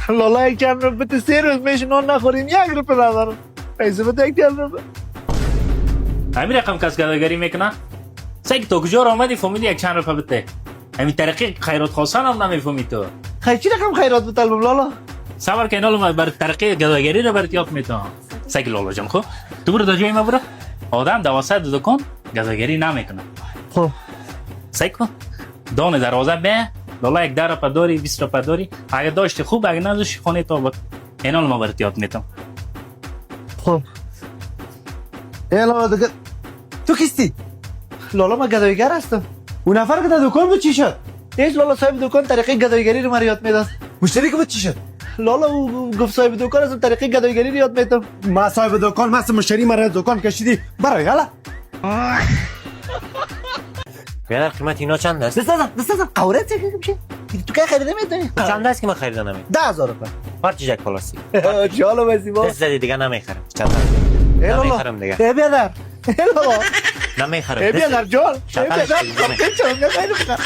لالا یک چند روپه 3 روز میشه نان نخوریم 1 روپه ندارم. پیسه بده یک چند روپه. همین رقم کس گداگری میکنه؟ سگ تو کجا آمدی فهمیدی یک چند روپه بده؟ همین طریقی خیرات خواستن هم نمیفهمی تو. خیلی چی رقم خیرات بطلبم لالا؟ صبر که اینا بر طریقی گداگری رو برات یاد میتونم. سگ لالا جان خب تو برو تا جای ما برو. آدم دواسط دکان گداگری نمیکنه. خب سگ کن دانه دروازه به لالا 10 روپه داری 20 روپه داری اگه داشتی خوب اگه نداشتی خانه تو بر اینا ما برات یاد میتونم. خب لالا دیگه تو کیستی؟ لالا من گدایگر هستم. اون نفر که در دکان بود چی شد؟ هیچ لالا صاحب دکان طریقه گدایگری رو من یاد میداد. مشتری که بود چی شد؟ لالا او گفت صاحب دکان هستم طریقه گدایگری رو یاد میدم. ما صاحب دکان ما مشتری مرا دکان کشیدی برای حالا برادر قیمت اینا چند است؟ دستم قوره چه میشه؟ تو که خریده میتونی؟ چند است که من خریده نمی 10,000 روپه. هر چیز یک پلاستیک جالب است با. دست زدی دیگه نمیخرم چند نمیخرم دیگه ای بیادر لالا نمیخرم ای بیادر جان ای چند بیادر